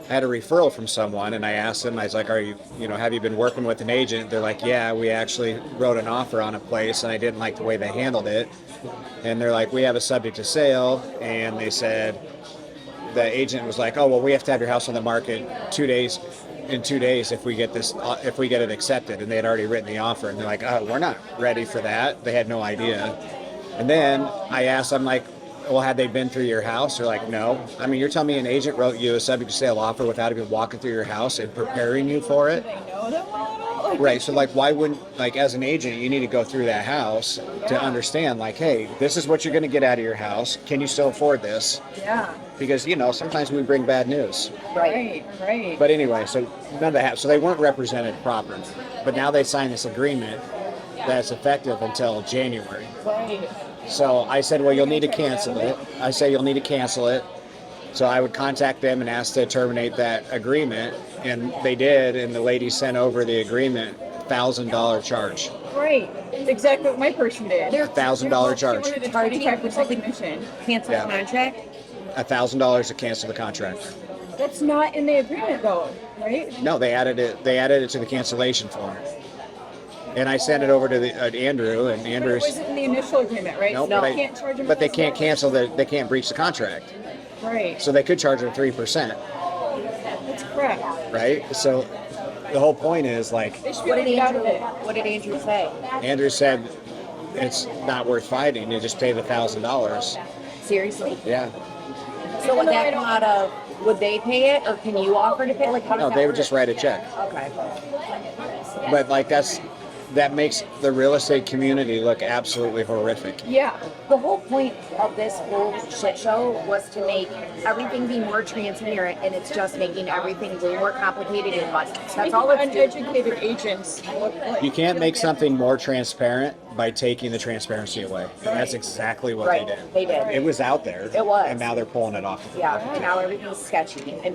I had a referral from someone, and I asked them, I was like, have you been working with an agent? They're like, yeah, we actually wrote an offer on a place, and I didn't like the way they handled it. And they're like, we have a subject to sale, and they said, the agent was like, oh, well, we have to have your house on the market 2 days, in 2 days if we get it accepted. And they had already written the offer, and they're like, oh, we're not ready for that. They had no idea. And then I asked, I'm like, well, had they been through your house? They're like, no. I mean, you're telling me an agent wrote you a subject to sale offer without even walking through your house and preparing you for it? Do they know them all? Right. So, like, why wouldn't, like, as an agent, you need to go through that house to understand, like, hey, this is what you're going to get out of your house. Can you still afford this? Yeah. Because, sometimes we bring bad news. Right. But anyway, so none of that happened. So they weren't represented properly. But now they signed this agreement that's effective until January. Right. So I said, well, you'll need to cancel it. I say you'll need to cancel it. So I would contact them and ask to terminate that agreement. And they did. And the lady sent over the agreement, $1,000 charge. Right. Exactly what my person did. $1,000 charge. She wanted a 25% commission. Cancel the contract? $1,000 to cancel the contract. That's not in the agreement though, right? No, they added it. They added it to the cancellation form. And I sent it over to Andrew, and But it Andrew's. wasn't in the initial agreement, right? Nope, So but you can't charge them. but they can't they can't breach the contract. Right. So they could charge them 3%, That's correct. right? So the whole point is, like, They should be able to get out of it. What did Andrew say? Andrew said, it's not worth fighting. You just pay the $1,000. Seriously? Yeah. So would that come out of, would they pay it or can you offer to pay? Like, how does No, that they would work? just write a check. Okay. But like that makes the real estate community look absolutely horrific. Yeah. The whole point of this whole shit show was to make everything be more transparent, and it's just making everything way more complicated and muddy. That's all it's doing. Uneducated agents look like. You can't make something more transparent by taking the transparency away. And that's exactly what Right. they did. They did. It was out there. It was. And now they're pulling it off. Yeah, and now everything's sketchy. And